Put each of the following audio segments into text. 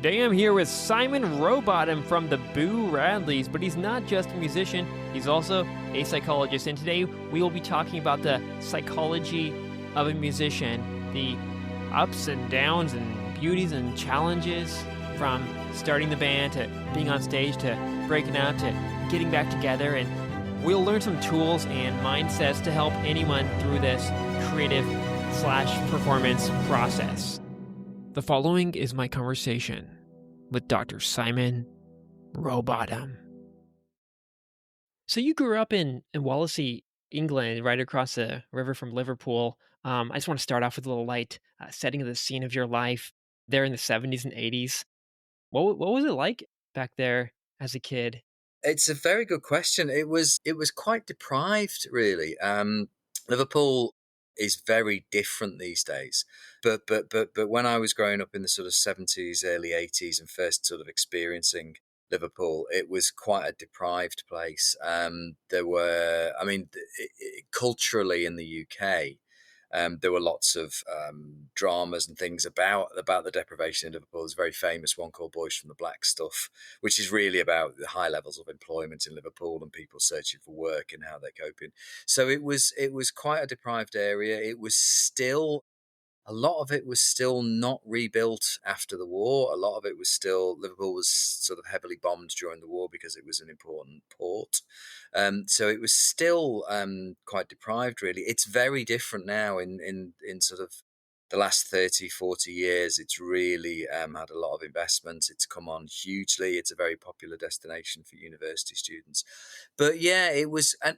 Today I'm here with Simon Rowbottom from the Boo Radleys, but he's not just a musician, he's also a psychologist. And today we will be talking about the psychology of a musician, the ups and downs and beauties and challenges from starting the band to being on stage to breaking out to getting back together. And we'll learn some tools and mindsets to help anyone through this creative/performance process. The following is my conversation with Dr. Simon Rowbottom. So you grew up in Wallasey, England, right across the river from Liverpool. I just want to start off with a little light setting of the scene of your life there in the 70s and 80s. What was it like back there as a kid? It's a very good question. It was quite deprived, really. Liverpool is very different these days. But when I was growing up in the sort of 70s, early 80s, and first sort of experiencing Liverpool, it was quite a deprived place. There were, I mean, culturally in the UK. There were lots of dramas and things about the deprivation in Liverpool. There's a very famous one called Boys from the Black Stuff, which is really about the high levels of employment in Liverpool and people searching for work and how they're coping. So it was quite a deprived area. It was still a lot of it was still not rebuilt after the war. A lot of it was still, Liverpool was sort of heavily bombed during the war because it was an important port. So it was still quite deprived, really. It's very different now in sort of the last 30, 40 years. It's really had a lot of investment. It's come on hugely. It's a very popular destination for university students. But yeah, it was, and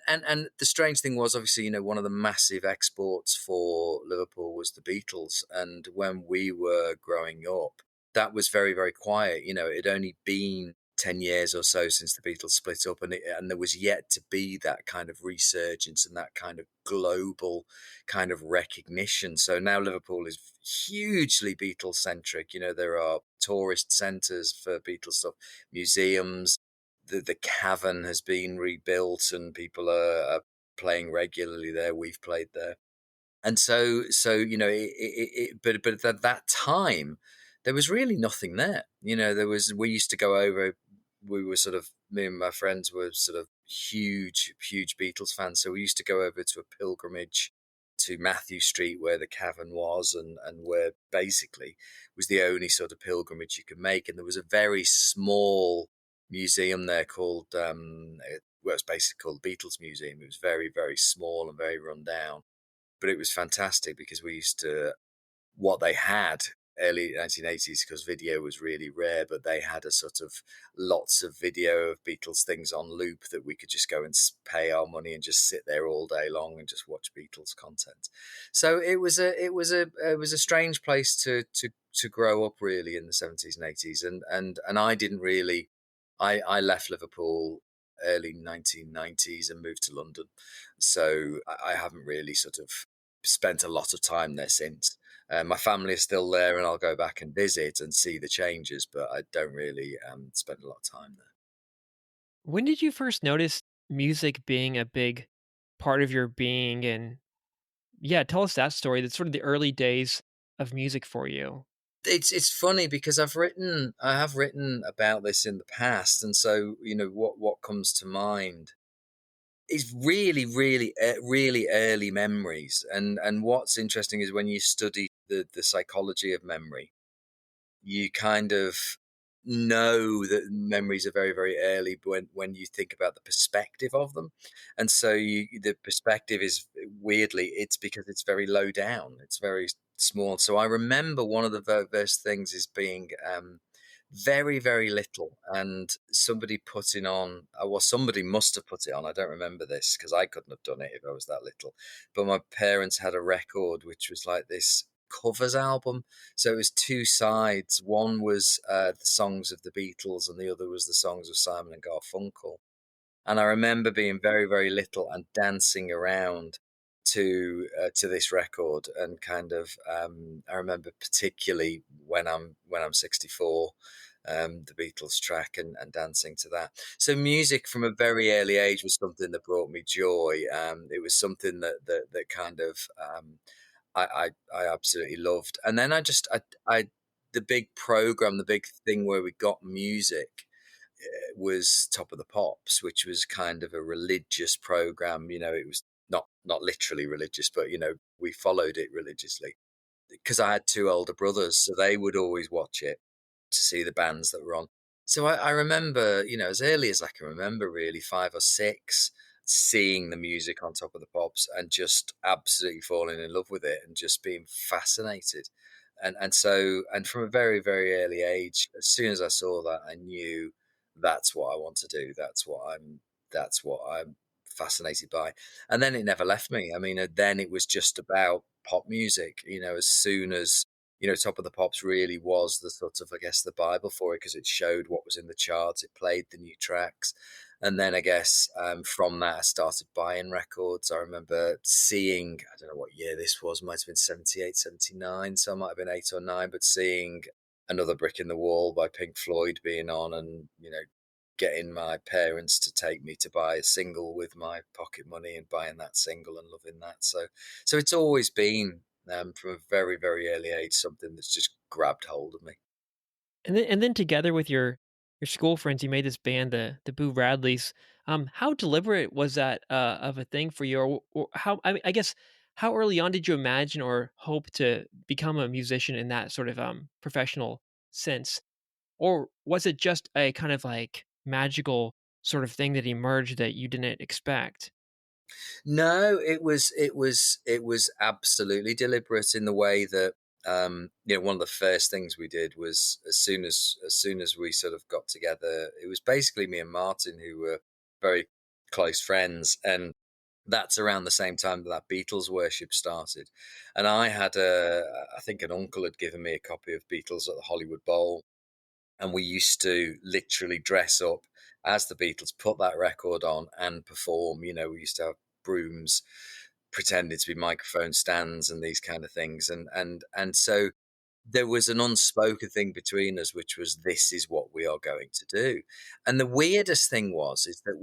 the strange thing was, obviously, one of the massive exports for Liverpool was the Beatles. And when we were growing up, that was very, very quiet. It had only been 10 years or so since the Beatles split up, and there was yet to be that kind of resurgence and that kind of global kind of recognition. So now Liverpool is hugely Beatles centric. There are tourist centres for Beatles stuff, museums. The cavern has been rebuilt, and people are playing regularly there. We've played there, and so but at that time, there was really nothing there. We used to go over. We were sort of, me and my friends were sort of huge Beatles fans, so we used to go over to a pilgrimage to Matthew Street where the cavern was, and where basically was the only sort of pilgrimage you could make. And there was a very small museum there called it's basically called the Beatles Museum. It was very, very small and very run down, but it was fantastic because we used to, what they had early 1980s, because video was really rare, but they had a sort of lots of video of Beatles things on loop that we could just go and pay our money and just sit there all day long and just watch Beatles content. So it was a strange place to grow up, really, in the 70s and 80s. And I didn't really, I left Liverpool early 1990s and moved to London. So I haven't really sort of spent a lot of time there since. My family is still there, and I'll go back and visit and see the changes, but I don't really spend a lot of time there. When did you first notice music being a big part of your being? And yeah, tell us that story. That's sort of the early days of music for you. It's funny because I have written about this in the past, and so what comes to mind is really early memories. And what's interesting is when you study the psychology of memory, you kind of know that memories are very, very early when you think about the perspective of them. And so the perspective is, weirdly, it's because it's very low down, it's very small. So I remember one of the first things is being very, very little, and somebody putting on, well, somebody must have put it on. I don't remember this because I couldn't have done it if I was that little. But my parents had a record which was like this covers album. So it was two sides. One was the songs of the Beatles, and the other was the songs of Simon and Garfunkel. And I remember being very, very little and dancing around to this record, and kind of I remember particularly when I'm 64, the Beatles track, and dancing to that. So music from a very early age was something that brought me joy. It was something that kind of I absolutely loved. And then I the big program, the big thing where we got music was Top of the Pops, which was kind of a religious program. It was not literally religious, but we followed it religiously because I had two older brothers, so they would always watch it to see the bands that were on. So I remember, as early as I can remember, really 5 or 6, seeing the music on Top of the Pops and just absolutely falling in love with it and just being fascinated. And from a very, very early age, as soon as I saw that, I knew that's what I want to do. That's what I'm fascinated by. And then it never left me. I mean, then it was just about pop music. As soon as Top of the Pops really was the sort of, I guess, the Bible for it because it showed what was in the charts, it played the new tracks. And then I guess from that, I started buying records. I remember seeing, I don't know what year this was, might have been 78, 79, so I might have been 8 or 9, but seeing Another Brick in the Wall by Pink Floyd being on and, getting my parents to take me to buy a single with my pocket money and buying that single and loving that. So it's always been from a very, very early age, something that's just grabbed hold of me. And then together with your school friends, you made this band, the Boo Radleys. How deliberate was that of a thing for you, or how? I mean, I guess how early on did you imagine or hope to become a musician in that sort of professional sense, or was it just a kind of like magical sort of thing that emerged that you didn't as No, it was absolutely deliberate in the way that one of the first things we did was as soon as we sort of got together, it was basically me and Martin who were very close friends, and that's around the same time that Beatles worship started. And I think an uncle had given me a copy of Beatles at the Hollywood Bowl, and we used to literally dress up as the Beatles, put that record on, and perform. We used to have brooms pretending to be microphone stands and these kind of things, and so there was an unspoken thing between us, which was this is what we are going to do. And the weirdest thing was is that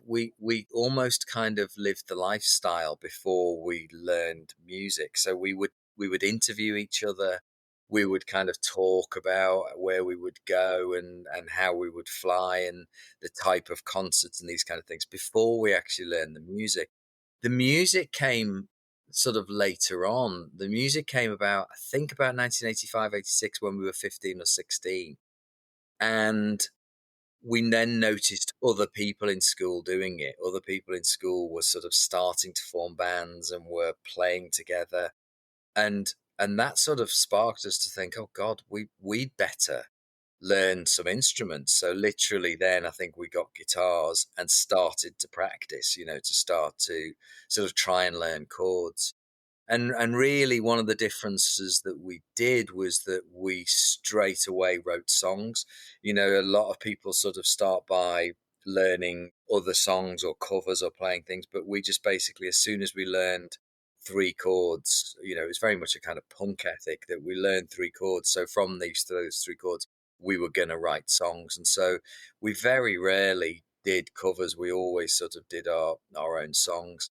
we almost kind of lived the lifestyle before we learned music. So we would interview each other, we would kind of talk about where we would go and how we would fly and the type of concerts and these kind of things before we actually learned the music. The music came sort of later on. The music came about, I think, about 1985, 86, when we were 15 or 16. And we then noticed other people in school doing it. Other people in school were sort of starting to form bands and were playing together. And that sort of sparked us to think, oh God, we'd better learn some instruments. So literally then I think we got guitars and started to practice, to start to sort of try and learn chords. And really one of the differences that we did was that we straight away wrote songs. A lot of people sort of start by learning other songs or covers or playing things, but we just basically, as soon as we learned 3 chords, it was very much a kind of punk ethic that we learned 3 chords. So from those 3 chords, we were going to write songs. And so we very rarely did covers. We always sort of did our own songs.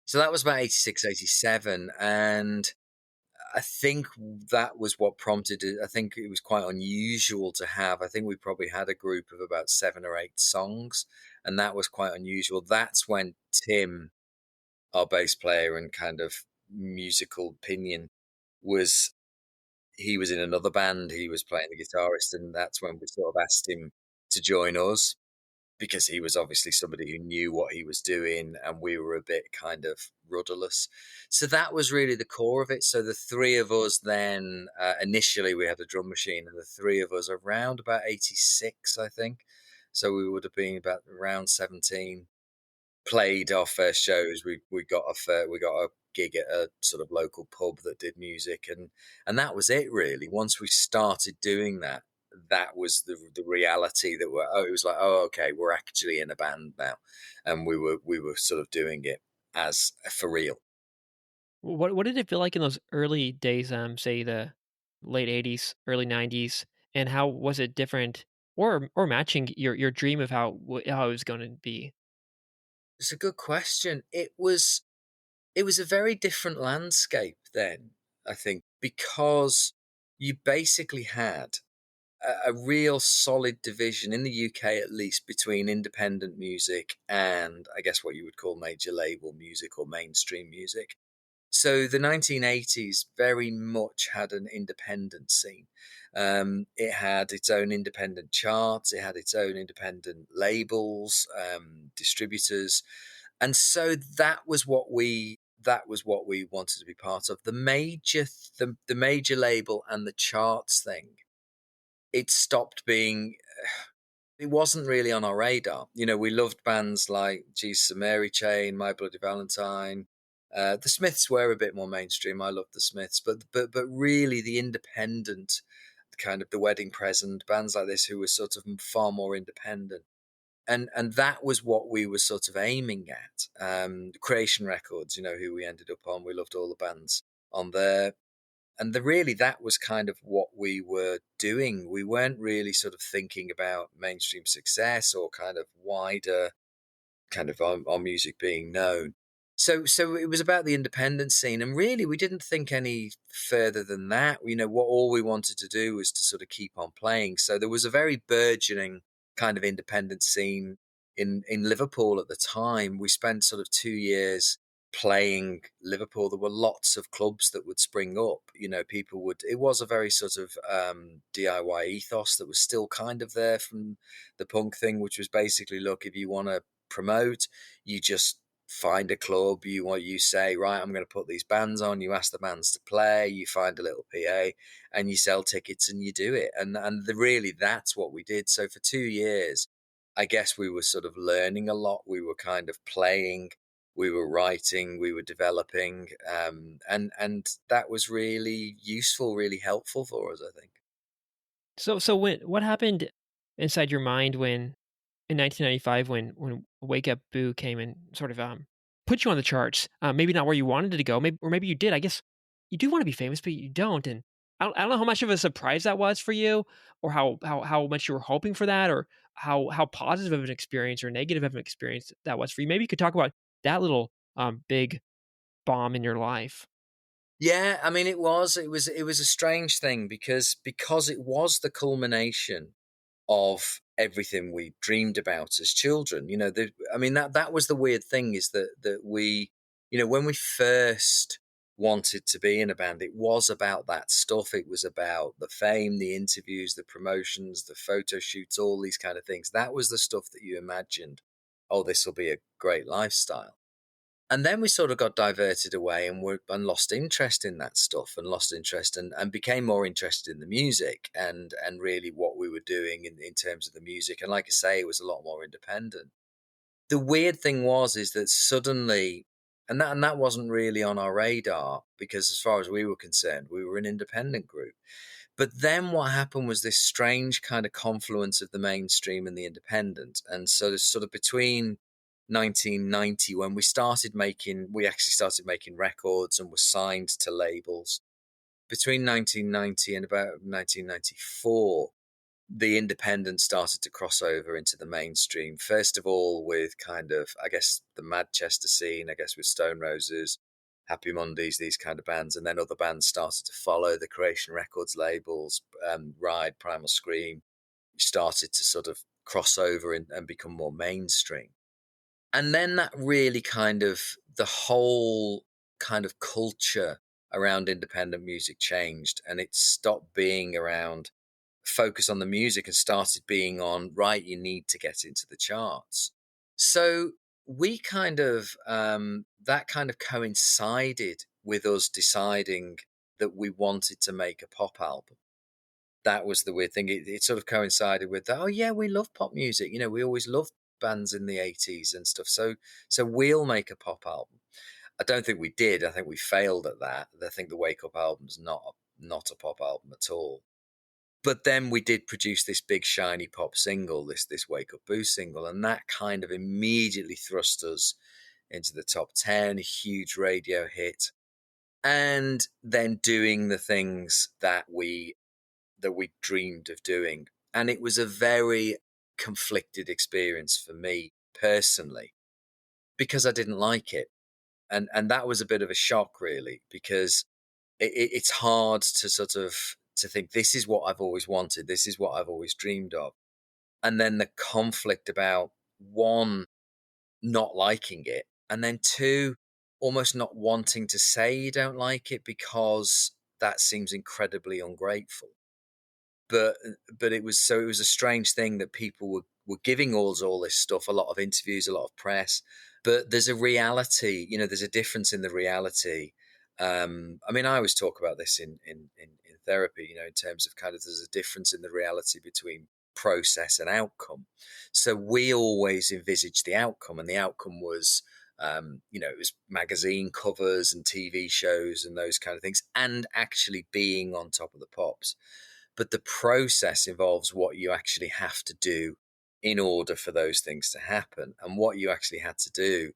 So that was about 86, 87, and I think that was what prompted it. I think it was quite unusual to have. I think we probably had a group of about 7 or 8 songs, and that was quite unusual. That's when Tim, our bass player and kind of musical pinion, was he was in another band. He was playing the guitarist, and that's when we sort of asked him to join us because he was obviously somebody who knew what he was doing and we were a bit kind of rudderless. So that was really the core of it. So the three of us then, initially we had a drum machine, and the three of us around about 86, I think. So we would have been about around 17, played our first shows. We got a gig at a sort of local pub that did music, and that was it really. Once we started doing that, that was the reality that it was like, oh, okay, we're actually in a band now, and we were sort of doing it as for real. What did it feel like in those early days, say the late '80s, early '90s, and how was it different or matching your dream of how it was gonna be? It's a good question. It was a very different landscape then, I think, because you basically had a real solid division in the UK, at least, between independent music and, I guess, what you would call major label music or mainstream music. So the 1980s very much had an independent scene. It had its own independent charts. It had its own independent labels, distributors, and so that was what we wanted to be part of. The major label and the charts thing. It stopped being. It wasn't really on our radar. We loved bands like Jesus and Mary Chain, My Bloody Valentine. The Smiths were a bit more mainstream. I loved the Smiths, but really the independent, kind of the Wedding Present, bands like this who were sort of far more independent. And that was what we were sort of aiming at. Creation Records, who we ended up on. We loved all the bands on there, and really that was kind of what we were doing. We weren't really sort of thinking about mainstream success or kind of wider kind of our music being known. So it was about the independent scene, and really we didn't think any further than that. What all we wanted to do was to sort of keep on playing. So there was a very burgeoning kind of independent scene in Liverpool at the time. We spent sort of 2 years playing Liverpool. There were lots of clubs that would spring up. People would. It was a very sort of DIY ethos that was still kind of there from the punk thing, which was basically, look, if you want to promote, you just find a club. You say, right, I'm going to put these bands on. You ask the bands to play. You find a little PA, and you sell tickets, and you do it. Really, that's what we did. So for 2 years, I guess we were sort of learning a lot. We were kind of playing, we were writing, we were developing, and that was really useful, really helpful for us, I think. So what happened inside your mind when in 1995 when Wake Up Boo came and sort of put you on the charts? Maybe not where you wanted it to go, maybe you did. I guess you do want to be famous, but you don't. And I don't know how much of a surprise that was for you, or how much you were hoping for that, or how positive of an experience or negative of an experience that was for you. Maybe you could talk about that little big bomb in your life. Yeah, I mean, it was a strange thing because it was the culmination of everything we dreamed about as children. I mean, that was the weird thing, is that we, when we first wanted to be in a band, it was about that stuff. It was about the fame, the interviews, the promotions, the photo shoots, all these kind of things. That was the stuff that you imagined. Oh, this will be a great lifestyle. And then we sort of got diverted away, and lost interest in that stuff, and lost interest, and became more interested in the music, and really what we were doing in terms of the music. And like I say, it was a lot more independent. The weird thing is that suddenly, and that wasn't really on our radar, because as far as we were concerned, we were an independent group. But then what happened was this strange kind of confluence of the mainstream and the independent. And so there's sort of between 1990, when we actually started making records and were signed to labels. Between 1990 and about 1994, the independent started to cross over into the mainstream. First of all, with kind of, I guess, the Manchester scene, I guess, with Stone Roses, Happy Mondays, these kind of bands. And then other bands started to follow the Creation Records labels, Ride, Primal Scream, started to sort of cross over and become more mainstream. And then that really kind of, the whole kind of culture around independent music changed, and it stopped being around focus on the music and started being on, right, you need to get into the charts. So we kind of, that kind of coincided with us deciding that we wanted to make a pop album. That was the weird thing. It sort of coincided with that. Oh yeah, we love pop music. We always loved bands in the 80s and stuff. So we'll make a pop album. I don't think we did. I think we failed at that. I think the Wake Up album's not a pop album at all. But then we did produce this big shiny pop single, this Wake Up Boo single, and that kind of immediately thrust us into the top 10, a huge radio hit. And then doing the things that we dreamed of doing. And it was a very conflicted experience for me personally, because I didn't like it. And that was a bit of a shock, really, because it's hard to sort of to think this is what I've always wanted, this is what I've always dreamed of. And then the conflict about one, not liking it, and then two, almost not wanting to say you don't like it because that seems incredibly ungrateful. But it was a strange thing that people were giving all this stuff, a lot of interviews, a lot of press, but there's a reality, there's a difference in the reality. I mean, I always talk about this in therapy, in terms of kind of there's a difference in the reality between process and outcome. So we always envisaged the outcome, and the outcome was, it was magazine covers and TV shows and those kind of things, and actually being on Top of the Pops. But the process involves what you actually have to do in order for those things to happen. And what you actually had to do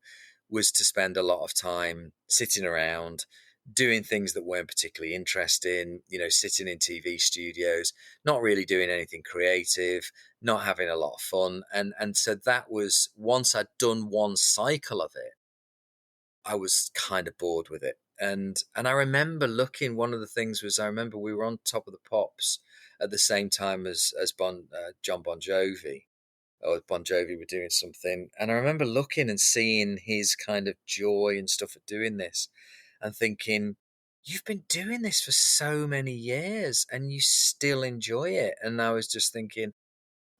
was to spend a lot of time sitting around doing things that weren't particularly interesting, sitting in TV studios, not really doing anything creative, not having a lot of fun. And so that was, once I'd done one cycle of it, I was kind of bored with it. And I remember looking, one of the things was, I remember we were on Top of the Pops at the same time as John Bon Jovi, or Bon Jovi were doing something. And I remember looking and seeing his kind of joy and stuff at doing this and thinking, you've been doing this for so many years and you still enjoy it. And I was just thinking,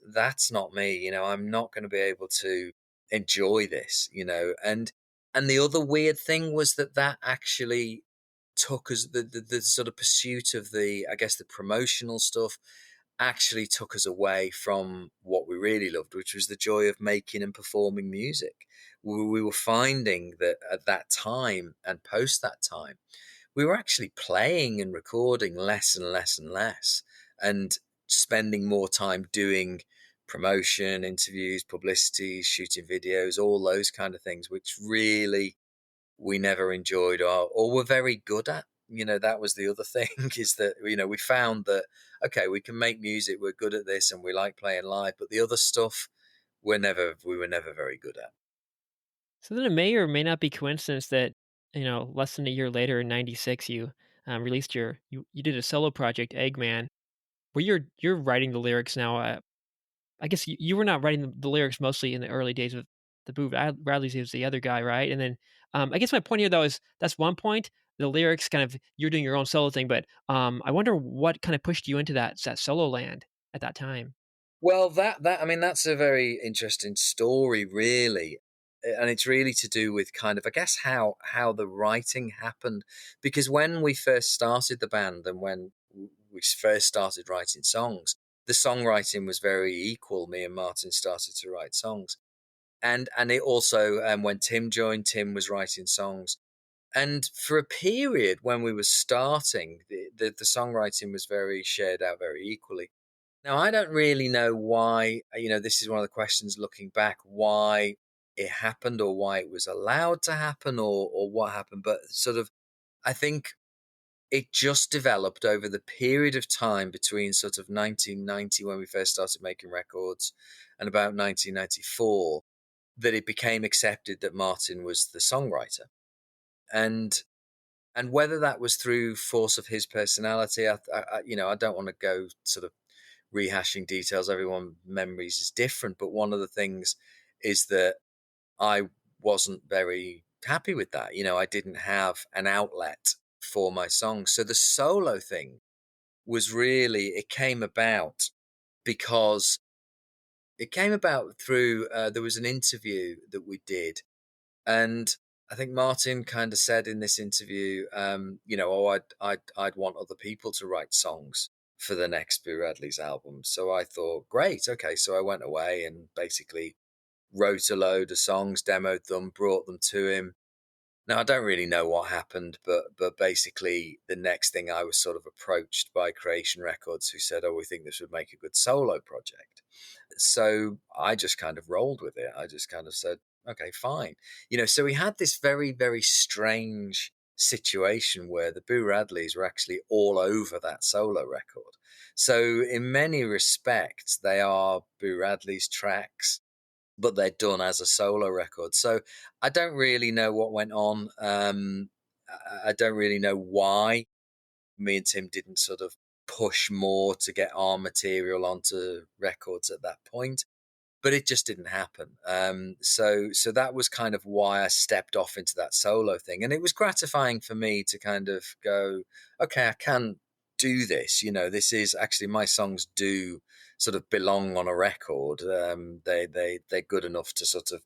that's not me. I'm not going to be able to enjoy this, and the other weird thing was that actually took us, the sort of pursuit of the, I guess, the promotional stuff actually took us away from what we really loved, which was the joy of making and performing music. We were finding that at that time and post that time, we were actually playing and recording less and less and less, and spending more time doing promotion, interviews, publicity, shooting videos, all those kind of things, which really we never enjoyed or were very good at. That was the other thing is that, we found that, okay, we can make music, we're good at this and we like playing live, but the other stuff we were never very good at. So then it may or may not be coincidence that, less than a year later in '96, you released you did a solo project, Eggman, where you're writing the lyrics now. I guess you were not writing the lyrics mostly in the early days of the Boo Radleys. He was the other guy, right? And then I guess my point here though is that's one point. The lyrics kind of you're doing your own solo thing, but I wonder what kind of pushed you into that solo land at that time. Well, I mean, that's a very interesting story, really, and it's really to do with kind of, I guess, how the writing happened. Because when we first started the band and when we first started writing songs, the songwriting was very equal. Me and Martin started to write songs, and it also, when Tim joined, Tim was writing songs. And for a period when we were starting, the songwriting was very shared out very equally. Now, I don't really know why, this is one of the questions looking back, why it happened or why it was allowed to happen or what happened. But sort of, I think it just developed over the period of time between sort of 1990, when we first started making records, and about 1994, that it became accepted that Martin was the songwriter. And whether that was through force of his personality, I don't want to go sort of rehashing details. Everyone's memories is different, but one of the things is that I wasn't very happy with that. I didn't have an outlet for my songs. So the solo thing was really, it came about because it came about through, there was an interview that we did. And I think Martin kind of said in this interview, I'd want other people to write songs for the next Boo Radleys album. So I thought, great, okay. So I went away and basically wrote a load of songs, demoed them, brought them to him. Now I don't really know what happened, but basically the next thing I was sort of approached by Creation Records, who said, "Oh, we think this would make a good solo project." So I just kind of rolled with it. I just kind of said, okay, fine. So we had this very, very strange situation where the Boo Radleys were actually all over that solo record. So in many respects, they are Boo Radley's tracks, but they're done as a solo record. So I don't really know what went on. I don't really know why me and Tim didn't sort of push more to get our material onto records at that point, but it just didn't happen. So that was kind of why I stepped off into that solo thing, and it was gratifying for me to kind of go, okay, I can do this. This is actually, my songs do sort of belong on a record. They're good enough to sort of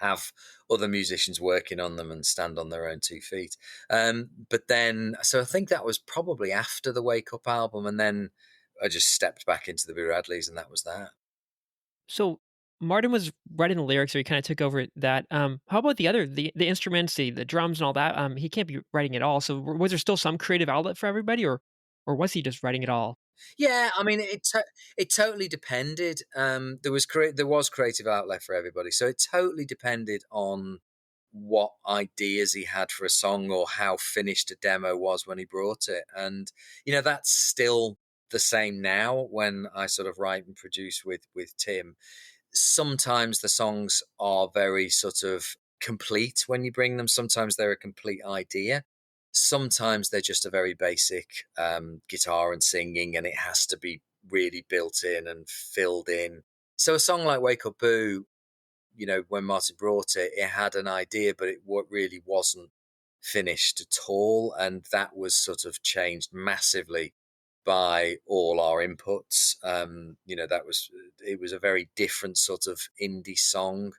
have other musicians working on them and stand on their own 2 feet. But then, so I think that was probably after the Wake Up album, and then I just stepped back into the Boo Radleys, and that was that. So Martin was writing the lyrics, or he kind of took over that. How about the instruments, the drums, and all that? He can't be writing it all. So was there still some creative outlet for everybody, or was he just writing it all? Yeah, I mean, it totally depended. There was creative outlet for everybody, so it totally depended on what ideas he had for a song or how finished a demo was when he brought it. And that's still the same now when I sort of write and produce with Tim. Sometimes the songs are very sort of complete when you bring them. Sometimes they're a complete idea. Sometimes they're just a very basic guitar and singing, and it has to be really built in and filled in. So a song like Wake Up Boo, when Martin brought it, it had an idea, but it really wasn't finished at all. And that was sort of changed massively by all our inputs. It was a very different sort of indie song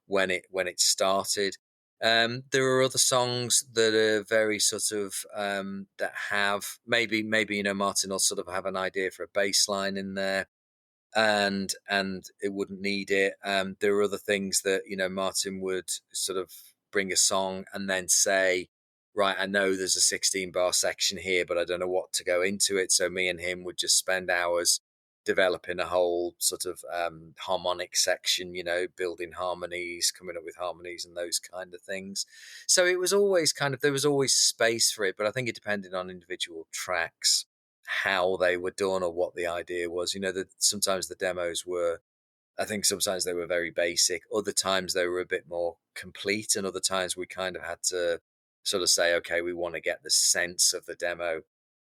when it started. There are other songs that are very sort of that have maybe Martin will sort of have an idea for a bass line in there, and it wouldn't need it. There are other things that Martin would sort of bring a song and then say, right, I know there's a 16 bar section here, but I don't know what to go into it. So me and him would just spend hours developing a whole sort of harmonic section, building harmonies, coming up with harmonies and those kind of things. So it was always there was always space for it, but I think it depended on individual tracks, how they were done or what the idea was. That sometimes the demos were, I think sometimes they were very basic. Other times they were a bit more complete, and other times we kind of had to sort of say, okay, we want to get the sense of the demo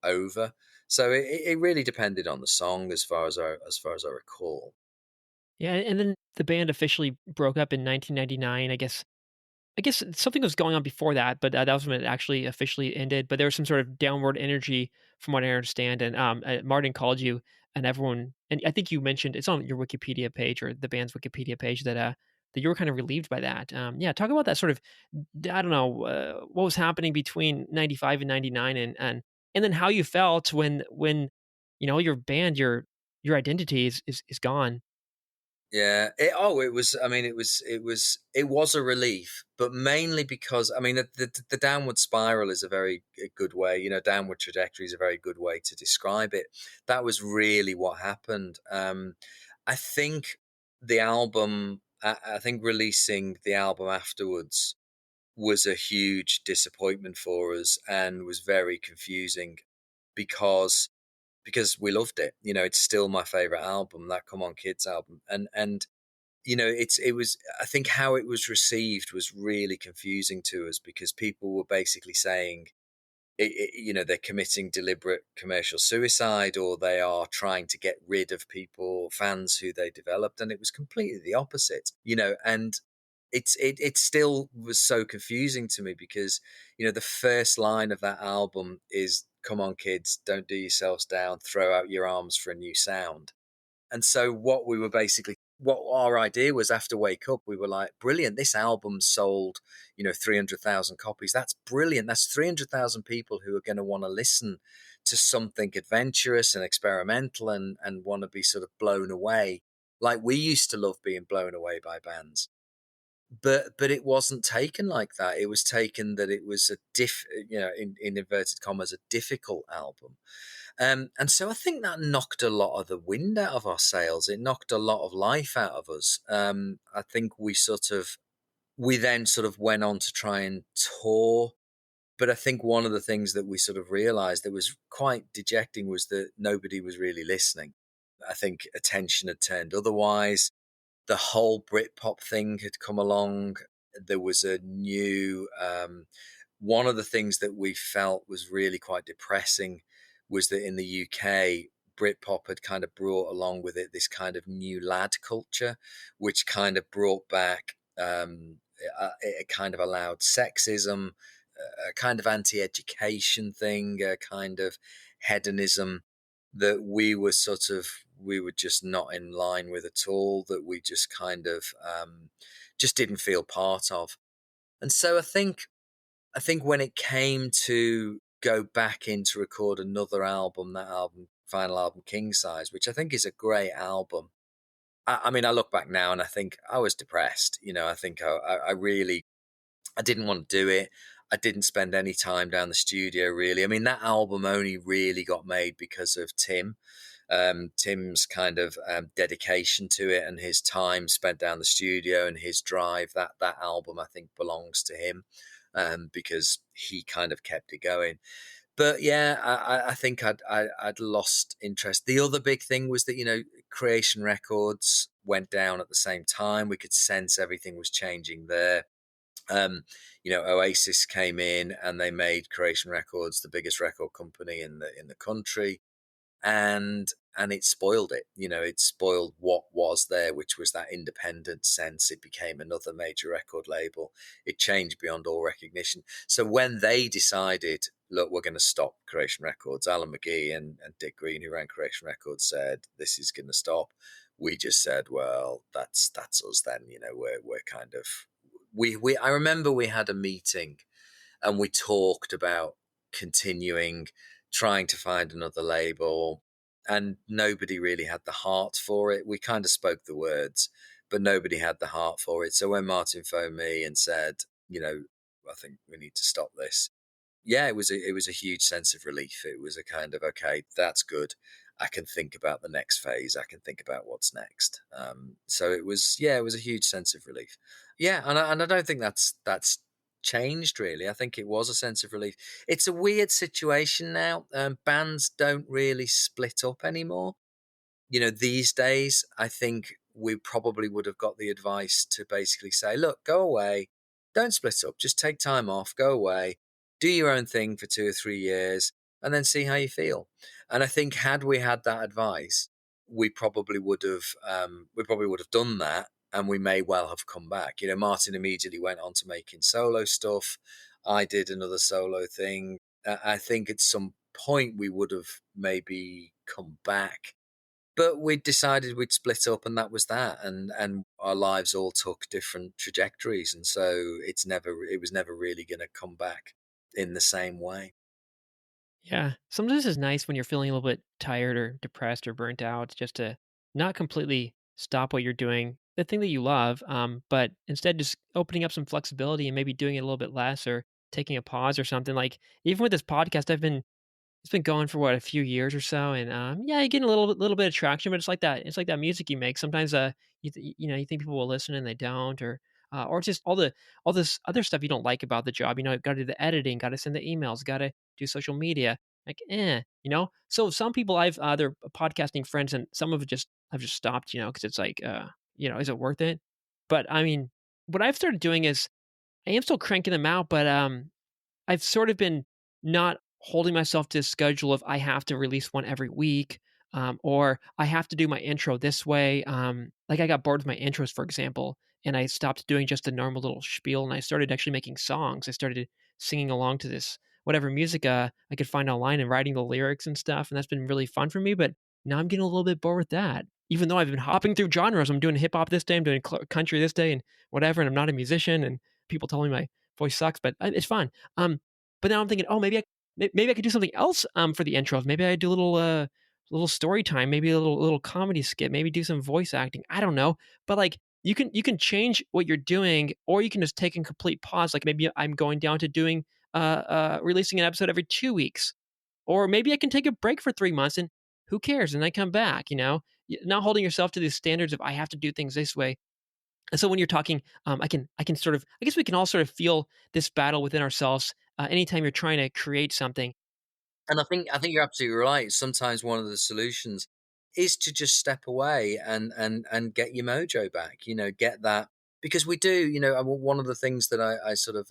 over. So it really depended on the song, as far as I recall. Yeah, and then the band officially broke up in 1999. I guess something was going on before that, but that was when it actually officially ended. But there was some sort of downward energy, from what I understand. And Martin called you, and everyone, and I think you mentioned it's on your Wikipedia page or the band's Wikipedia page that you were kind of relieved by that. Yeah, talk about that sort of, I don't know, what was happening between '95 and '99, and then how you felt when your band, your identity is gone. Yeah. It was. I mean, it was a relief, but mainly because, I mean, the downward spiral is a good way. Downward trajectory is a very good way to describe it. That was really what happened. I think the album. I think releasing the album afterwards was a huge disappointment for us and was very confusing because we loved it. It's still my favorite album, that Come On Kids album, and it was, I think how it was received was really confusing to us because people were basically saying they're committing deliberate commercial suicide, or they are trying to get rid of fans who they developed, and it was completely the opposite. And it still was so confusing to me because the first line of that album is, come on kids, don't do yourselves down, throw out your arms for a new sound. And so what our idea was, after Wake Up, we were like, brilliant, this album sold 300,000 copies. That's brilliant. That's 300,000 people who are going to want to listen to something adventurous and experimental, and want to be sort of blown away, like we used to love being blown away by bands. But it wasn't taken like that. It was taken that it was in inverted commas, a difficult album. And so I think that knocked a lot of the wind out of our sails. It knocked a lot of life out of us. I think we then sort of went on to try and tour. But I think one of the things that we sort of realized that was quite dejecting was that nobody was really listening. I think attention had turned otherwise. The whole Britpop thing had come along. There was a new, one of the things that we felt was really quite depressing was that in the UK, Britpop had kind of brought along with it this kind of new lad culture, which kind of brought back, it kind of allowed sexism, a kind of anti-education thing, a kind of hedonism that we were just not in line with at all, that we just kind of just didn't feel part of. And so I think when it came to go back in to record another album, that album, final album, King Size, which I think is a great album. I mean, I look back now and I think I was depressed. I think I really, I didn't want to do it. I didn't spend any time down the studio really. I mean, that album only really got made because of Tim. Tim's kind of dedication to it and his time spent down the studio and his drive. That album, I think, belongs to him, because he kind of kept it going. But yeah, I think I'd lost interest. The other big thing was that Creation Records went down at the same time. We could sense everything was changing there. Oasis came in and they made Creation Records the biggest record company in the country, and it spoiled it. It spoiled what was there, which was that independent sense. It became another major record label. It changed beyond all recognition. So when they decided, look, we're going to stop Creation Records, Alan McGee and Dick Green, who ran Creation Records, said this is going to stop. We just said, well, that's us then. We're kind of we. I remember we had a meeting and we talked about continuing, trying to find another label, and nobody really had the heart for it. We kind of spoke the words, but nobody had the heart for it. So when Martin phoned me and said, I think we need to stop this, yeah, it was a huge sense of relief. It was a kind of, okay, that's good. I can think about the next phase. I can think about what's next. So it was, yeah, it was a huge sense of relief. Yeah, and I don't think that's changed really. I think it was a sense of relief. It's a weird situation now. Bands don't really split up anymore. These days, I think we probably would have got the advice to basically say, look, go away, don't split up, just take time off, go away, do your own thing for 2 or 3 years, and then see how you feel. And I think had we had that advice, we probably would have done that, and we may well have come back. Martin immediately went on to making solo stuff. I did another solo thing. I think at some point we would have maybe come back, but we decided we'd split up, and that was that. And our lives all took different trajectories, and so it was never really going to come back in the same way. Yeah. Sometimes it's nice when you're feeling a little bit tired or depressed or burnt out just to not completely stop what you're doing, the thing that you love, but instead just opening up some flexibility and maybe doing it a little bit less or taking a pause or something. Like even with this podcast, it's been going for what, a few years or so, and yeah, you're getting a little bit of traction, but it's like that music you make. Sometimes you think people will listen and they don't, or just all this other stuff you don't like about the job. Got to do the editing, got to send the emails, got to do social media. Like, So some people they're podcasting friends, and some of it just have just stopped. Because it's like, is it worth it? But I mean, what I've started doing is I am still cranking them out, but I've sort of been not holding myself to a schedule of I have to release one every week, or I have to do my intro this way. Like I got bored with my intros, for example, and I stopped doing just the normal little spiel, and I started actually making songs. I started singing along to this whatever music I could find online and writing the lyrics and stuff, and that's been really fun for me. But now I'm getting a little bit bored with that. Even though I've been hopping through genres, I'm doing hip hop this day, I'm doing country this day, and whatever, and I'm not a musician, and people telling me my voice sucks, but it's fun. But now I'm thinking, oh, maybe I could do something else for the intros. Maybe I do a little story time, maybe a little comedy skit, maybe do some voice acting. I don't know, but like you can change what you're doing, or you can just take a complete pause. Like maybe I'm going down to doing releasing an episode every 2 weeks, or maybe I can take a break for 3 months and who cares? And I come back. Not holding yourself to these standards of I have to do things this way. And so when you're talking, I can sort of, I guess we can all sort of feel this battle within ourselves anytime you're trying to create something. And I think you're absolutely right. Sometimes one of the solutions is to just step away and get your mojo back. Get that, because we do. One of the things that I sort of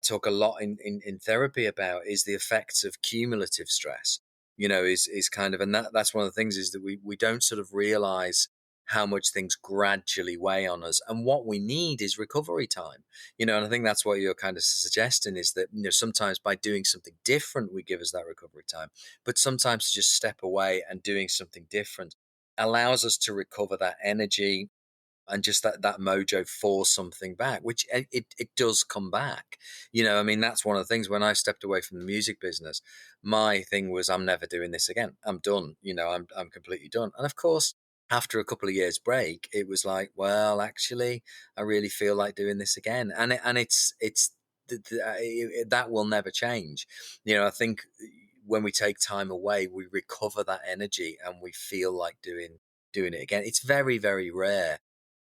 talk a lot in therapy about is the effects of cumulative stress. Is kind of, and that's one of the things, is that we don't sort of realize how much things gradually weigh on us, and what we need is recovery time. And I think that's what you're kind of suggesting, is that sometimes by doing something different we give us that recovery time, but sometimes to just step away and doing something different allows us to recover that energy and just that mojo for something back, which it does come back. I mean, that's one of the things. When I stepped away from the music business, my thing was, I'm never doing this again. I'm done. I'm completely done. And of course, after a couple of years break, it was like, well, actually, I really feel like doing this again, and it's that will never change. I think when we take time away, we recover that energy and we feel like doing it again. It's very, very rare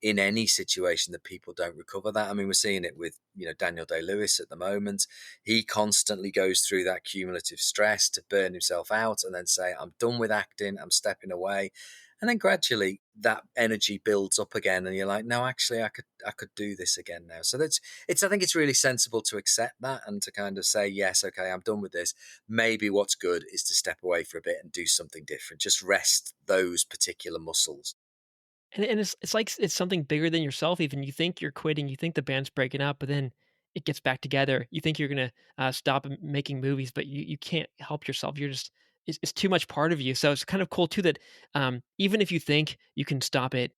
in any situation that people don't recover that. I mean, we're seeing it with, Daniel Day-Lewis at the moment. He constantly goes through that cumulative stress to burn himself out and then say, I'm done with acting, I'm stepping away. And then gradually that energy builds up again, and you're like, no, actually I could do this again now. So I think it's really sensible to accept that and to kind of say, yes, okay, I'm done with this. Maybe what's good is to step away for a bit and do something different. Just rest those particular muscles. And it's like it's something bigger than yourself even. You think you're quitting, you think the band's breaking up, but then it gets back together. You think you're gonna, stop making movies, but you can't help yourself. You're just it's too much part of you. So it's kind of cool too that, even if you think you can stop it,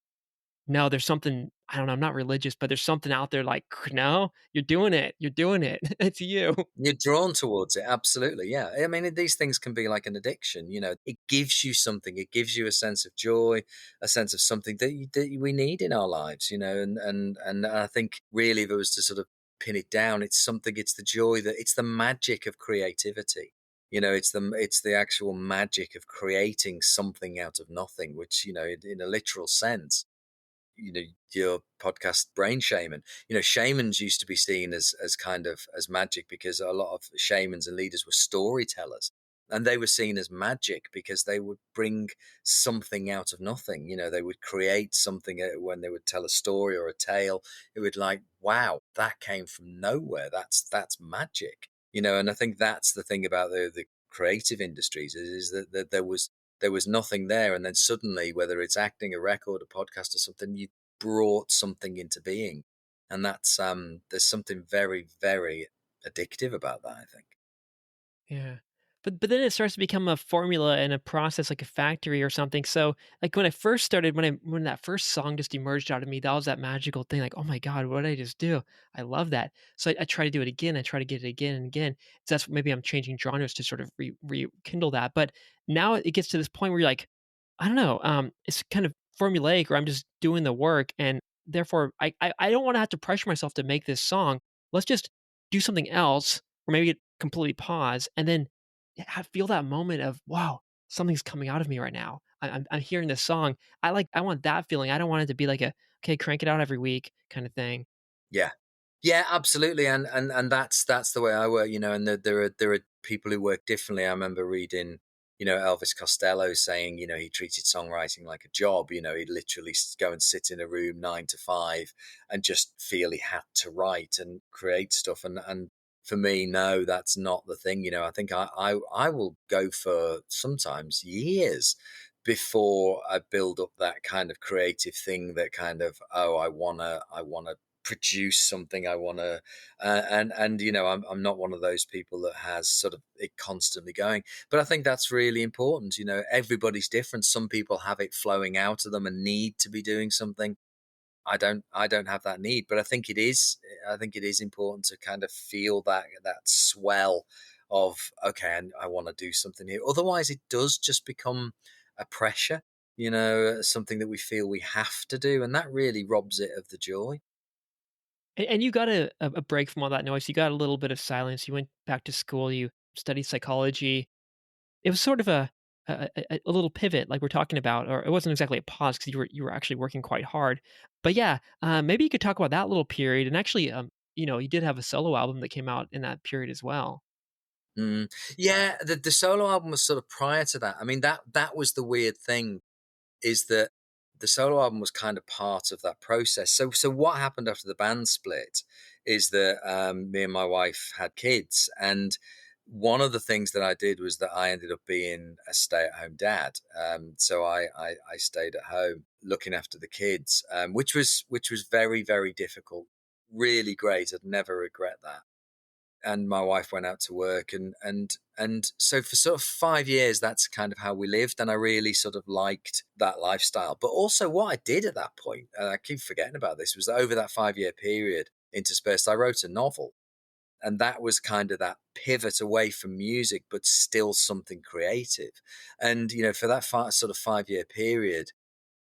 no, there's something I don't know, I'm not religious, but there's something out there like, "No, you're doing it. You're doing it. It's you." You're drawn towards it, absolutely, yeah. I mean, these things can be like an addiction. It gives you something. It gives you a sense of joy, a sense of something that we need in our lives. And I think really, if it was to sort of pin it down, it's something. It's the joy, that it's the magic of creativity. It's the actual magic of creating something out of nothing, which, in a literal sense, your podcast Brain Shaman, shamans used to be seen as kind of as magic, because a lot of shamans and leaders were storytellers, and they were seen as magic because they would bring something out of nothing. They would create something, when they would tell a story or a tale. It would, like, wow, that came from nowhere. That's magic. And I think that's the thing about the creative industries, is that there was nothing there, and then suddenly, whether it's acting, a record, a podcast, or something, you brought something into being, and that's there's something very, very addictive about that, I think. Yeah. But then it starts to become a formula and a process like a factory or something. So like when I first started, when that first song just emerged out of me, that was that magical thing. Like, oh my God, what did I just do? I love that. So I try to do it again. I try to get it again and again. So that's maybe I'm changing genres to sort of rekindle that. But now it gets to this point where you're like, I don't know, it's kind of formulaic, or I'm just doing the work, and therefore I don't want to have to pressure myself to make this song. Let's just do something else, or maybe completely pause and then feel that moment of, wow, something's coming out of me right now. I'm hearing this song. I want that feeling. I don't want it to be like a, okay, crank it out every week kind of thing. Yeah, yeah, absolutely, and that's the way I work. And there are people who work differently. I remember reading, Elvis Costello saying, he treated songwriting like a job. He'd literally go and sit in a room 9 to 5 and just feel he had to write and create stuff. And for me, no, that's not the thing. I think I will go for sometimes years before I build up that kind of creative thing, that kind of, oh, I wanna produce something. I want to, and I'm not one of those people that has sort of it constantly going. But I think that's really important. Everybody's different. Some people have it flowing out of them and need to be doing something. I don't have that need, but I think it is important to kind of feel that swell of, okay, and I want to do something here. Otherwise it does just become a pressure, something that we feel we have to do, and that really robs it of the joy. And you got a break from all that noise. You got a little bit of silence. You went back to school. You studied psychology. It was sort of a little pivot, like we're talking about, or it wasn't exactly a pause because you were actually working quite hard. But yeah, maybe you could talk about that little period. And actually, you did have a solo album that came out in that period as well. Mm. Yeah, the solo album was sort of prior to that. I mean, that was the weird thing, is that the solo album was kind of part of that process. So what happened after the band split is that me and my wife had kids, and one of the things that I did was that I ended up being a stay-at-home dad. So I stayed at home looking after the kids, which was very, very difficult. Really great. I'd never regret that. And my wife went out to work, and so for sort of 5 years, that's kind of how we lived, and I really sort of liked that lifestyle. But also, what I did at that point, and I keep forgetting about this, was that over that 5 year period interspersed, I wrote a novel, and that was kind of that pivot away from music, but still something creative. And for that sort of 5 year period,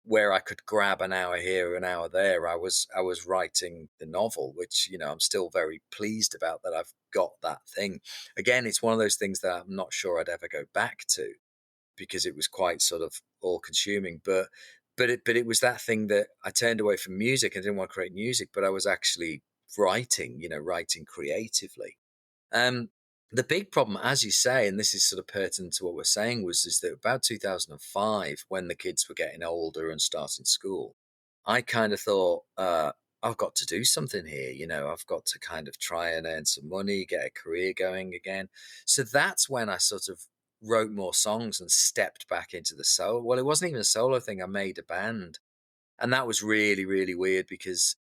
where I could grab an hour here, an hour there, I was writing the novel, which I'm still very pleased about that I've got that thing. Again, it's one of those things that I'm not sure I'd ever go back to because it was quite sort of all consuming. But it was that thing that I turned away from music. I didn't want to create music, but I was actually writing creatively. Um, the big problem, as you say, and this is sort of pertinent to what we're saying, is that about 2005, when the kids were getting older and starting school, I kind of thought, I've got to do something here. I've got to kind of try and earn some money, get a career going again. So that's when I sort of wrote more songs and stepped back into the solo. Well, it wasn't even a solo thing. I made a band. And that was really, really weird because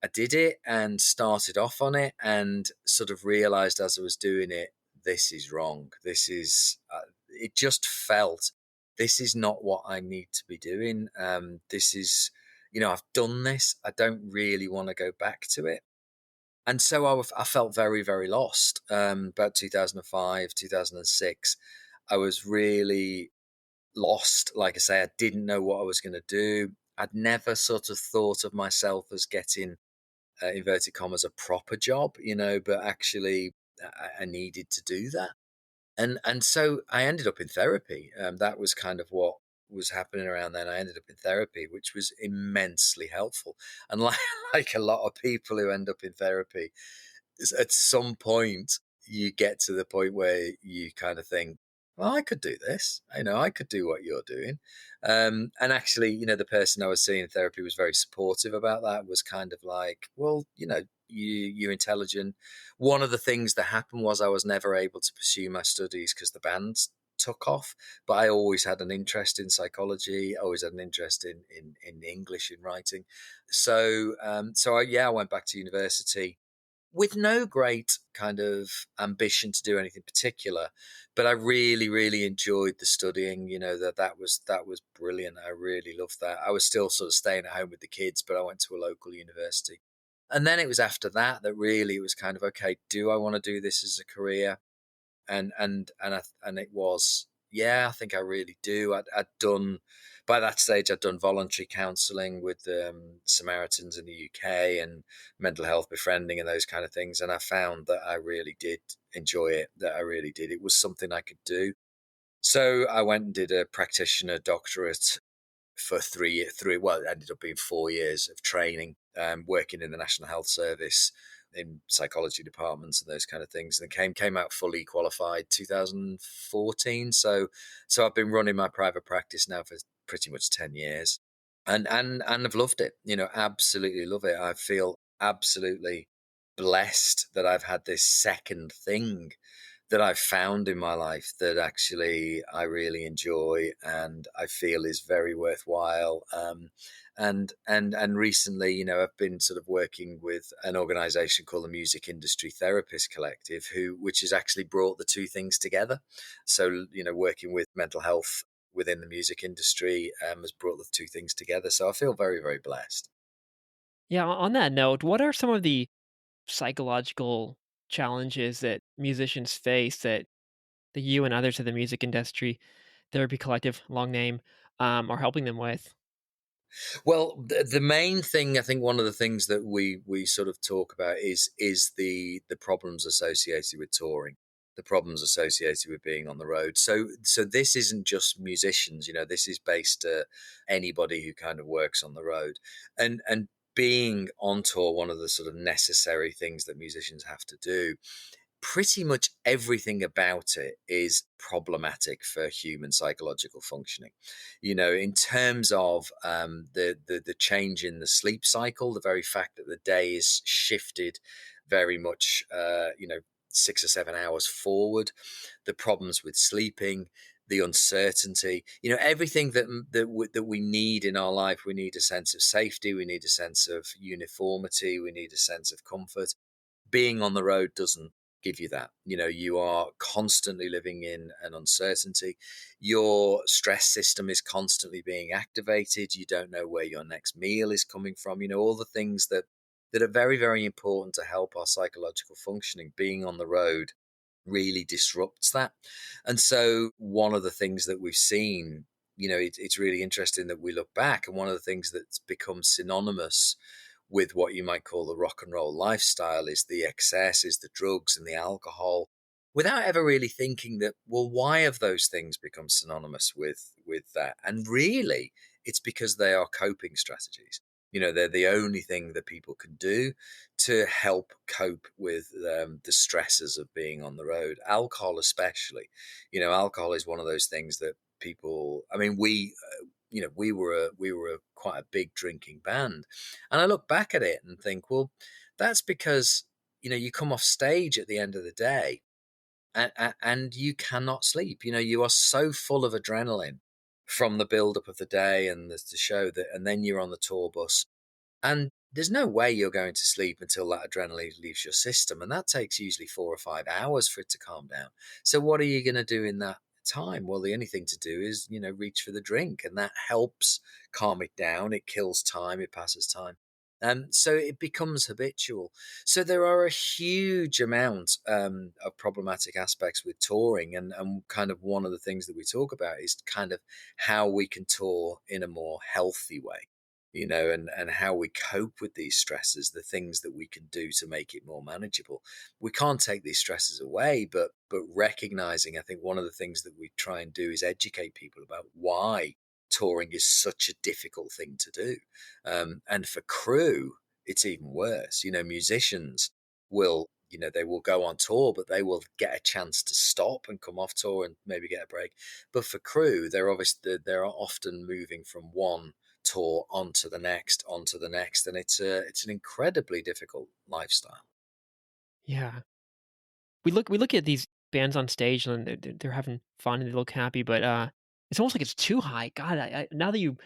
I did it and started off on it and sort of realized as I was doing it, this is wrong. It just felt, this is not what I need to be doing. This is, I've done this. I don't really want to go back to it. And so I felt very, very lost. About 2005, 2006, I was really lost. Like I say, I didn't know what I was going to do. I'd never sort of thought of myself as getting inverted commas a proper job, but actually I needed to do that, and so I ended up in therapy. That was kind of what was happening around then. I ended up in therapy, which was immensely helpful, and like like a lot of people who end up in therapy, at some point you get to the point where you kind of think, well, I could do this. I could do what you're doing. And actually, the person I was seeing in therapy was very supportive about that, was kind of like, well, you're intelligent. One of the things that happened was I was never able to pursue my studies because the bands took off, but I always had an interest in psychology, always had an interest in English, in writing. So I went back to university with no great kind of ambition to do anything particular, but I really, really enjoyed the studying. That was brilliant. I really loved that. I was still sort of staying at home with the kids, but I went to a local university. And then it was after that really it was kind of, okay, do I want to do this as a career? And it was, yeah, I think I really do. I'd done, by that stage I'd done voluntary counselling with Samaritans in the UK and mental health befriending and those kind of things, and I found that I really did enjoy it. That I really did. It was something I could do. So I went and did a practitioner doctorate for 3 years. Well, it ended up being 4 years of training, working in the National Health Service in psychology departments and those kind of things, and came out fully qualified 2014. So I've been running my private practice now for pretty much 10 years, and I've loved it. Absolutely love it. I feel absolutely blessed that I've had this second thing that I've found in my life that actually I really enjoy and I feel is very worthwhile. And recently, I've been sort of working with an organisation called the Music Industry Therapist Collective, which has actually brought the two things together. So, working with mental health within the music industry has brought the two things together. So I feel very, very blessed. Yeah, on that note, what are some of the psychological challenges that musicians face that you and others in the music industry, Therapy Collective, long name, are helping them with? Well, the main thing, I think, one of the things that we sort of talk about is the problems associated with touring, the problems associated with being on the road. So this isn't just musicians, this is based anybody who kind of works on the road, and being on tour, one of the sort of necessary things that musicians have to do pretty much everything about it is problematic for human psychological functioning. In terms of the change in the sleep cycle, the very fact that the day is shifted very much, 6 or 7 hours forward, the problems with sleeping, the uncertainty, everything that we need in our life. We need a sense of safety. We need a sense of uniformity. We need a sense of comfort. Being on the road doesn't give you that. You are constantly living in an uncertainty. Your stress system is constantly being activated. You don't know where your next meal is coming from. All the things that are very, very important to help our psychological functioning. Being on the road really disrupts that. And so one of the things that we've seen, it's really interesting that we look back, and one of the things that's become synonymous with what you might call the rock and roll lifestyle is the excess, is the drugs and the alcohol, without ever really thinking that, well, why have those things become synonymous with that? And really, it's because they are coping strategies. They're the only thing that people can do to help cope with the stresses of being on the road. Alcohol, especially, alcohol is one of those things that people. I mean, we were quite a big drinking band, and I look back at it and think, well, that's because you come off stage at the end of the day, and you cannot sleep. You are so full of adrenaline from the build up of the day and the show that, and then you're on the tour bus, and there's no way you're going to sleep until that adrenaline leaves your system. And that takes usually 4 or 5 hours for it to calm down. So what are you going to do in that time? Well, the only thing to do is, reach for the drink. And that helps calm it down. It kills time. It passes time. So it becomes habitual. So there are a huge amount of problematic aspects with touring. And kind of one of the things that we talk about is kind of how we can tour in a more healthy way, and how we cope with these stresses, the things that we can do to make it more manageable. We can't take these stresses away, but recognizing, I think one of the things that we try and do is educate people about why touring is such a difficult thing to do. And for crew, it's even worse. Musicians will, they will go on tour, but they will get a chance to stop and come off tour and maybe get a break. But for crew, they're often moving from one tour onto the next, and it's an incredibly difficult lifestyle. Yeah. We look at these bands on stage and they're having fun and they look happy, but it's almost like it's too high. God, now that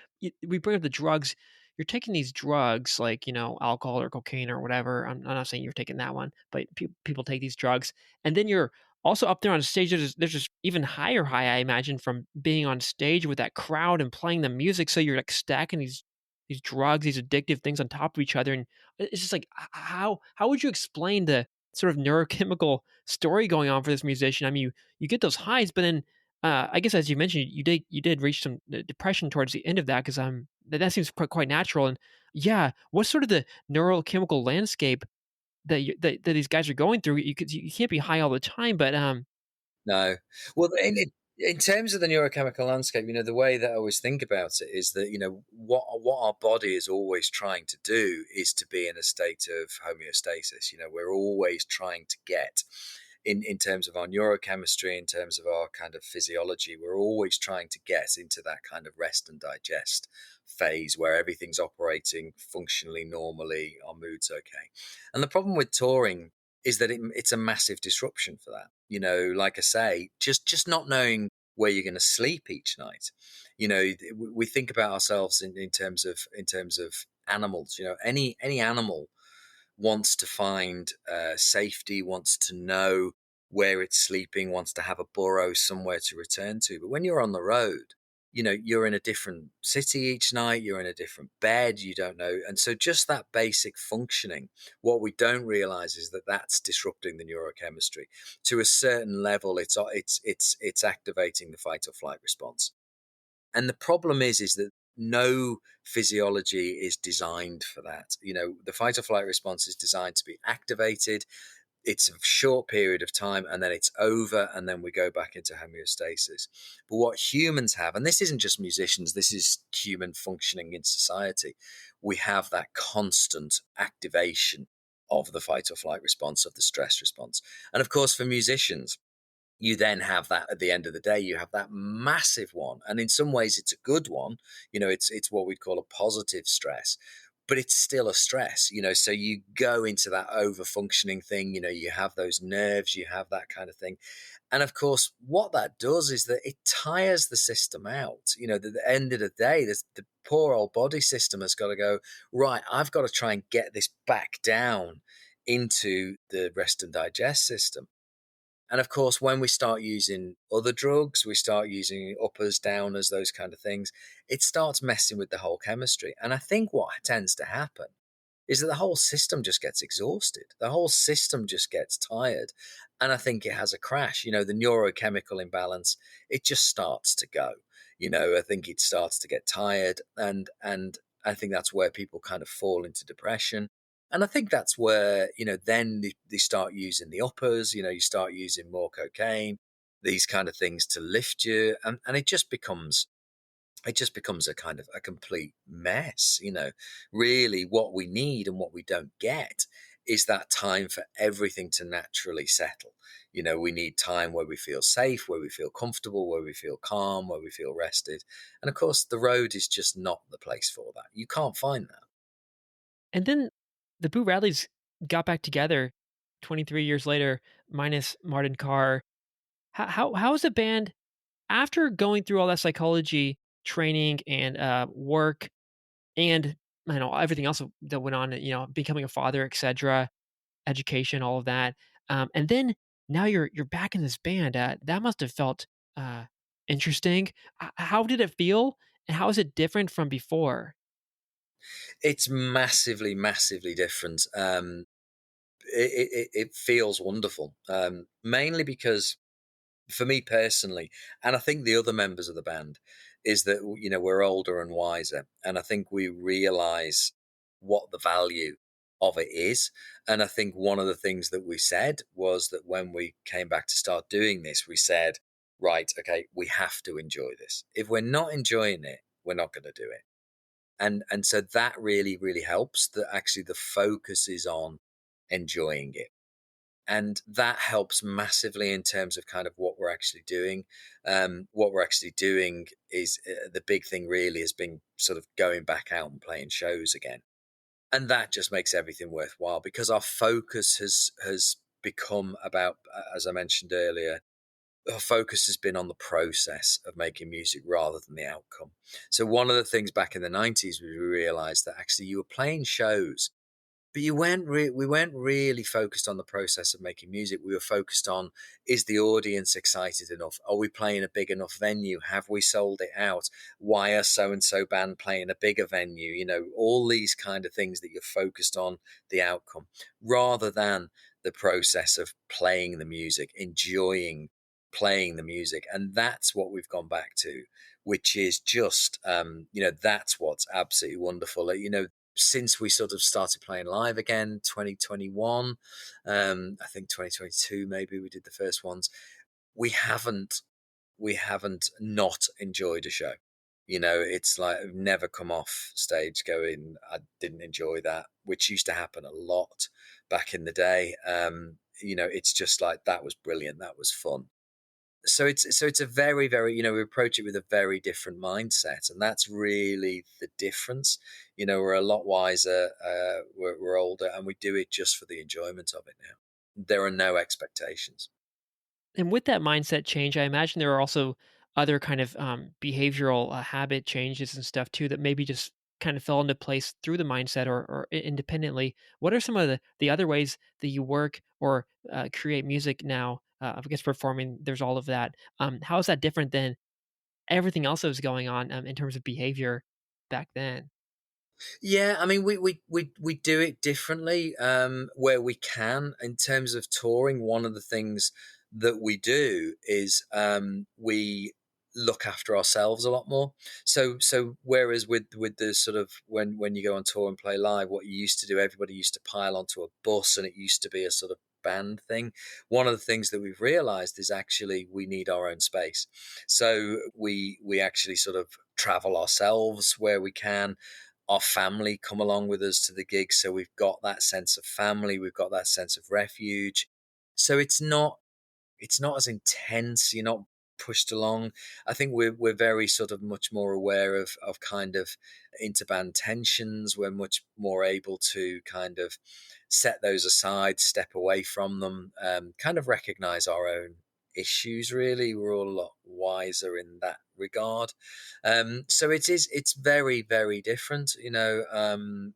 we bring up the drugs, you're taking these drugs like alcohol or cocaine or whatever. I'm not saying you're taking that one, but people take these drugs, and then you're also up there on stage. There's just even higher high, I imagine, from being on stage with that crowd and playing the music. So you're like stacking these drugs, these addictive things on top of each other, and it's just like how would you explain the sort of neurochemical story going on for this musician? I mean, you get those highs, but then I guess as you mentioned, you did reach some depression towards the end of that because that seems quite natural. And yeah, what's sort of the neurochemical landscape that these guys are going through? You can't be high all the time, but No. Well, in terms of the neurochemical landscape, the way that I always think about it is that, what our body is always trying to do is to be in a state of homeostasis. We're always trying to get, in terms of our neurochemistry, in terms of our kind of physiology, we're always trying to get into that kind of rest and digest phase where everything's operating functionally, normally, our mood's okay. And the problem with touring is that it's a massive disruption for that. Like I say, just not knowing where you're going to sleep each night. We think about ourselves in terms of animals. Any animal wants to find safety, wants to know where it's sleeping, wants to have a burrow somewhere to return to. But when you're on the road, you're in a different city each night, you're in a different bed, you don't know. And so just that basic functioning, what we don't realize is that that's disrupting the neurochemistry. To a certain level, it's activating the fight or flight response. And the problem is that no physiology is designed for that. The fight or flight response is designed to be activated. It's a short period of time and then it's over, and then we go back into homeostasis. But what humans have, and this isn't just musicians, this is human functioning in society, we have that constant activation of the fight or flight response, of the stress response. And of course, for musicians, you then have that at the end of the day, you have that massive one. And in some ways, it's a good one. It's what we'd call a positive stress, but it's still a stress, so you go into that over functioning thing, you have those nerves, you have that kind of thing. And of course, what that does is that it tires the system out. At the end of the day, the poor old body system has got to go, right, I've got to try and get this back down into the rest and digest system. And of course, when we start using other drugs, we start using uppers, downers, those kind of things, it starts messing with the whole chemistry. And I think what tends to happen is that the whole system just gets exhausted. The whole system just gets tired. And I think it has a crash. The neurochemical imbalance, it just starts to go. I think it starts to get tired. And I think that's where people kind of fall into depression. And I think that's where, then they start using the uppers, you start using more cocaine, these kind of things to lift you. And it just becomes a kind of a complete mess. Really what we need and what we don't get is that time for everything to naturally settle. We need time where we feel safe, where we feel comfortable, where we feel calm, where we feel rested. And of course, the road is just not the place for that. You can't find that. And then the Boo Radleys got back together 23 years later, minus Martin Carr. How is the band after going through all that psychology training and work and everything else that went on, becoming a father, etc., education, all of that, and then now you're back in this band. That must have felt uh, interesting. How did it feel, and how is it different from before? It's massively, massively different. It feels wonderful, mainly because for me personally, and I think the other members of the band, is that we're older and wiser, and I think we realize what the value of it is. And I think one of the things that we said was that when we came back to start doing this, we said, right, okay, we have to enjoy this. If we're not enjoying it, we're not going to do it. And so that really, really helps, that actually the focus is on enjoying it. And that helps massively in terms of kind of what we're actually doing. What we're actually doing is the big thing really has been sort of going back out and playing shows again. And that just makes everything worthwhile, because our focus has become about, as I mentioned earlier, our focus has been on the process of making music rather than the outcome. So one of the things back in the 90s, we realized that actually you were playing shows, but we weren't really focused on the process of making music. We were focused on, is the audience excited enough? Are we playing a big enough venue? Have we sold it out? Why are so and so band playing a bigger venue? All these kind of things that you're focused on the outcome rather than the process of playing the music, enjoying playing the music. And that's what we've gone back to, which is just that's what's absolutely wonderful. Since we sort of started playing live again, 2021, I think 2022 maybe we did the first ones. We haven't not enjoyed a show. It's like I've never come off stage going, I didn't enjoy that, which used to happen a lot back in the day. It's just like, that was brilliant, that was fun. So it's a very, very, we approach it with a very different mindset, and that's really the difference. We're a lot wiser, we're older, and we do it just for the enjoyment of it now. There are no expectations. And with that mindset change, I imagine there are also other kind of behavioral habit changes and stuff too that maybe just kind of fell into place through the mindset or independently. What are some of the other ways that you work or create music now? I guess performing, there's all of that. How is that different than everything else that was going on in terms of behavior back then? Yeah, I mean, we do it differently, where we can. In terms of touring, one of the things that we do is we look after ourselves a lot more. So whereas with the sort of when you go on tour and play live, what you used to do, everybody used to pile onto a bus, and it used to be a sort of band thing. One of the things that we've realized is actually we need our own space. So we actually sort of travel ourselves where we can. our family come along with us to the gig, so we've got that sense of family, we've got that sense of refuge. So it's not as intense. You're not pushed along. I think we're very sort of much more aware of kind of interband tensions. We're much more able to kind of set those aside, step away from them, kind of recognize our own issues. Really, we're all a lot wiser in that regard. So it's very very different, and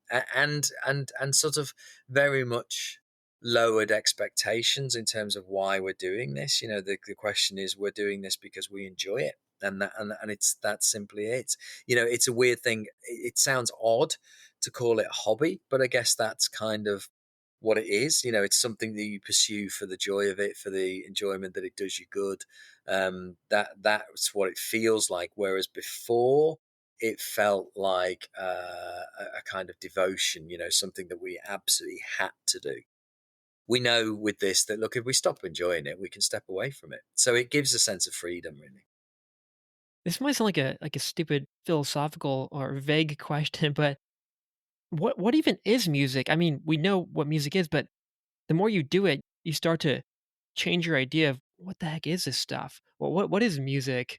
sort of very much lowered expectations in terms of why we're doing this. The question is, we're doing this because we enjoy it. And it's that's simply it. It's a weird thing. It sounds odd to call it a hobby, but I guess that's kind of what it is. It's something that you pursue for the joy of it, for the enjoyment that it does you good. That's what it feels like. Whereas before, it felt like a kind of devotion. Something that we absolutely had to do. We know with this that, look, if we stop enjoying it, we can step away from it. So it gives a sense of freedom, really. This might sound like a stupid philosophical or vague question, but what even is music? I mean, we know what music is, but the more you do it, you start to change your idea of what the heck is this stuff? Well, what is music?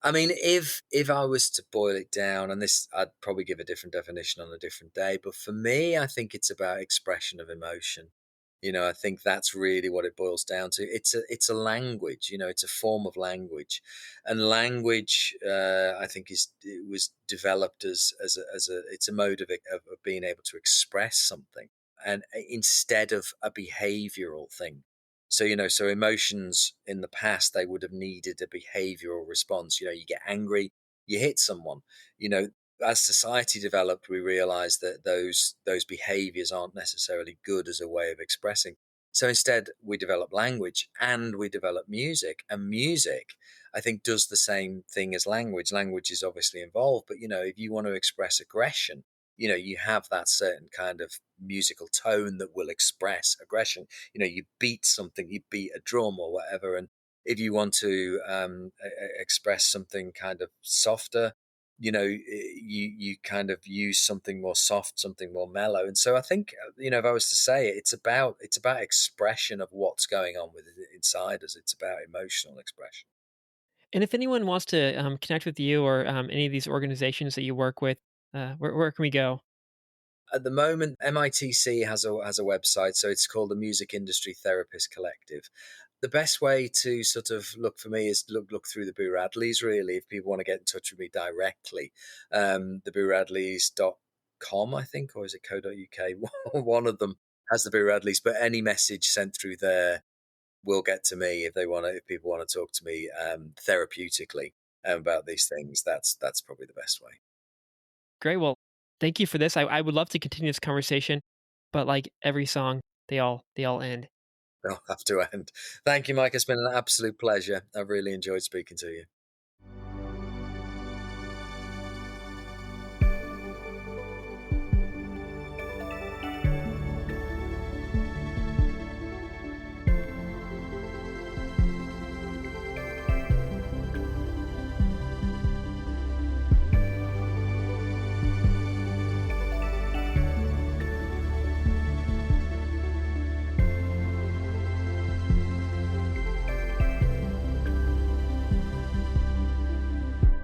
I mean, if I was to boil it down, and this I'd probably give a different definition on a different day, but for me, I think it's about expression of emotion. I think that's really what it boils down to. It's a language. It's a form of language, and language, I think, it was developed as a it's a mode of being able to express something, and instead of a behavioral thing. So emotions in the past, they would have needed a behavioral response. You get angry, you hit someone. You know, as society developed, we realized that those behaviors aren't necessarily good as a way of expressing. So instead, we develop language and we develop music. And music, I think, does the same thing as language. Language is obviously involved, but if you want to express aggression, you have that certain kind of musical tone that will express aggression. You beat something, you beat a drum or whatever, and if you want to express something kind of softer, you kind of use something more soft, something more mellow. And so I think, if I was to say it, it's about expression of what's going on with it inside us. It's about emotional expression. And if anyone wants to connect with you or any of these organizations that you work with, where can we go? At the moment, MITC has a website, so it's called the Music Industry Therapist Collective. The best way to sort of look for me is look through the Boo Radleys, really, if people want to get in touch with me directly. The BooRadleys.com, I think, or is it co.uk? One of them has the Boo Radleys, but any message sent through there will get to me if people want to talk to me therapeutically about these things. That's probably the best way. Great. Well, thank you for this. I would love to continue this conversation, but like every song, they all end. They'll have to end. Thank you, Mike. It's been an absolute pleasure. I've really enjoyed speaking to you.